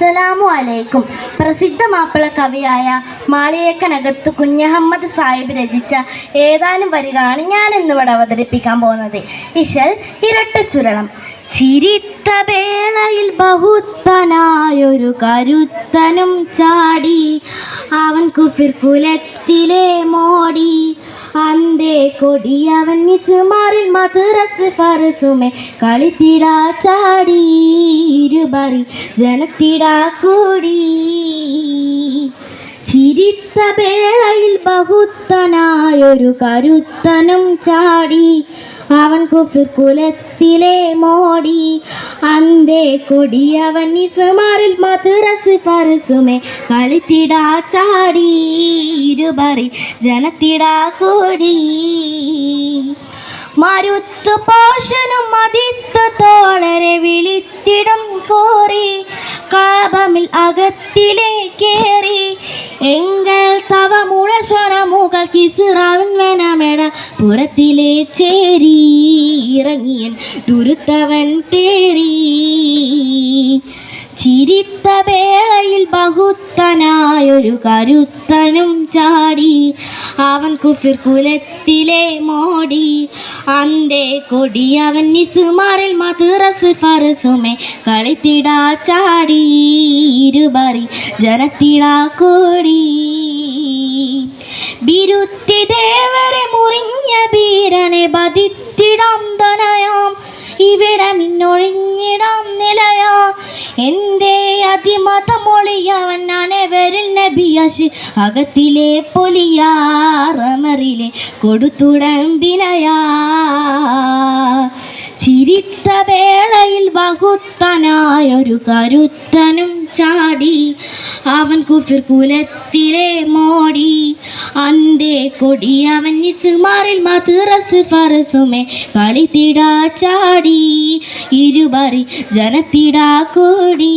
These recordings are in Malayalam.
അസ്സലാമു അലൈക്കും. പ്രസിദ്ധ മാപ്പിള കവിയായ മാളിയേക്കനകത്തു കുഞ്ഞഹമ്മദ് സാഹിബ് രചിച്ച ഏതാനും വരികളാണ് ഞാൻ ഇന്നിവിടെ അവതരിപ്പിക്കാൻ പോകുന്നത്. ഇശൽ ഇരട്ടച്ചുരളം. ചിരിത്ത വേളയിൽ ബഹുത്തനായൊരു കരുത്തനും ചാടി, അവൻ കുഫിർ കുലത്തിലെ മോടി. അന്തേ കൊടിയവൻ മിസ്മാറിൽ മദ്രസ് ഫർസുമേ കളിത്തിടാ ചാടി, ഇരുബറി ജനത്തിടാ കൂടി. ചിരിത്ത വേളയിൽ ബഹുത്തനായൊരു കരുത്തനും ചാടി, അവൻ കുഫിർ കുലത്തിലെ മോടി. അന്തേ കൊടിയവൻ മിസ്മാറിൽ മദ്രസ് ഫർസുമേ കളിത്തിടാ ചാടി, ഇരുബറി ജനത്തിടാ കൂടി. മരുത്തു പോഷനും മതിത്തു തോളരെ വിളിത്തിടം കോറി, കാബമിൽ അകത്തിലേക്കേറി. എങ്കൽ തവ മുഴ സ്വരമുകൾ കിസുറാവൻ വനമെട പുറത്തിലെ ചേരി, ഇറങ്ങിയൻ തുരുത്തവൻ തേറി. ചിരിത്ത വേളയിൽ ബഹുത്തനായൊരു കരുത്തനും ചാടി, അവൻ കുഫിർ കുലത്തിലെ മോടി. അന്തേ കൊടിയവൻ മിസ്മാറിൽ മദ്രസ് ഫർസുമേ കളിത്തിടാ ചാടി, ഇരുബറി ജനത്തിടാ കൂടി. ബിരുത്തി ദേവരെ മുറിഞ്ഞ വീരനെ ബധിത്തിടാം ധനയാം, ഇവിടെ മിന്നൊഴിഞ്ഞിടാം നിലയാ. എന്തേ അതിമതമൊളിയവൻ അനവരിൽ നബിയശ് അകത്തിലെ പൊലിയാറമറിലെ കൊടുത്തുടമ്പിനയാ. ചിരിത്ത വേളയിൽ ബഹുത്തനായൊരു കരുത്തനും ചാടി, അവൻ കുഫിർ കുലത്തിലെ മോടി. അന്തേ കൊടിയവൻ മിസ്മാറിൽ മദ്രസ് ഫർസുമേ കളിത്തിടാ ചാടി, ഇരുബറി ജനത്തിടാ കൂടി.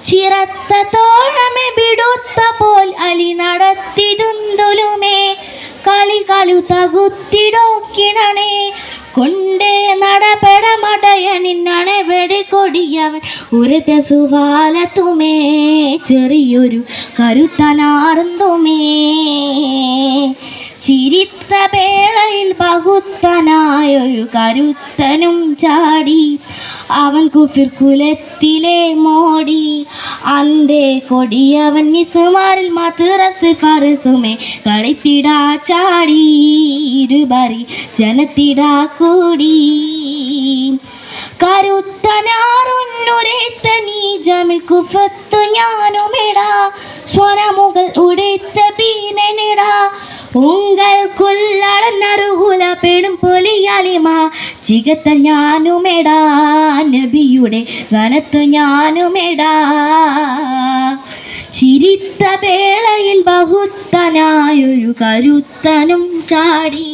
ചിറത്ത തോഴമേ വിടുത്ത പോൽ അലി നടത്തിതുന്തുലുമേ, കളി കളു തകുത്തിടോക്കിണേ. കൊണ്ടേ നടപെടമടയനിന്നണെ വെടികൊടിയവൻ ഉരത സുവാലത്തുമേ, ചെറിയൊരു കരുത്തനാർന്നുമേ. ചിരിത്ത വേളയിൽ ബഹുത്തനായൊരു കരുത്തനും ചാടി, അവൻ കുഫിർ കുലത്തിലെ മോടി. അന്തേ കൊടിയവൻ മിസ്മാറിൽ മദ്രസ് ഫർസുമേ കളിത്തിടാ ചാടി, ഇരുബറി ജനത്തിടാ കൂടി. കരുത്തനാറുന്നുരേത്ത നീജമിൽ കുഫത്തു ഞാനുമിടാ, സ്വരമുകൾ ഉടേത്ത പീനനിടാ. ഉങ്ങൾക്കുള്ളടന്നറുകുല പെടും പൊലിയാലിമാ, ചികത്ത ഞാനുമെടാ നബിയുടെ ഗണത്ത് ഞാനുമെടാ. ചിരിത്ത വേളയിൽ ബഹുത്തനായൊരു കരുത്തനും ചാടി,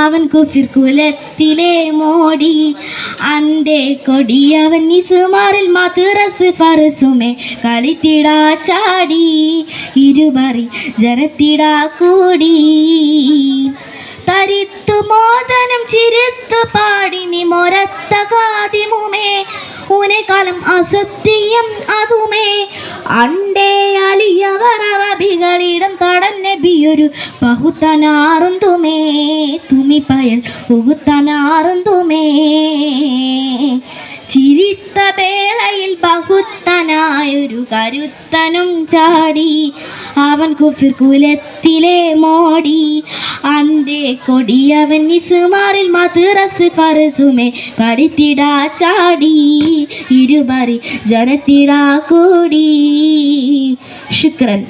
അവൻ കുഫിർ കുലത്തിലെ മോടി. അന്തേ കൊടിയവൻ മിസ്മാറിൽ മദ്രസ് ഫർസുമേ കളിത്തിടാ ചാടി, ഇരുബറി ജനത്തിടാ കൂടി. തരിത്തു മോദനം ചിരിത്തു പാടി നീ മൊരത്ത കാതിമുമേ, ഉനേക്കാലം അസത്യം അതുമേ. അണ്ടേ അലിയവർ അറബികളിടം തടൻ നബിയൊരു ബഹുത്തനാറുന്തുമേ, തുമി പയൽ ഉകുത്തനാറുന്തുമേ. ചിരിത്ത വേളയിൽ ബഹുത്തനായൊരു കരുത്തനും ചാടി, അവൻ കുഫിർ കുലത്തിലെ മോടി. അന്തേ കൊടിയവൻ മിസ്മാറിൽ മദ്രസ് ഫർസുമേ കളിത്തിടാ ചാടി, ഇരുബറി ജനത്തിടാ കൂടി. ശുക്രൻ.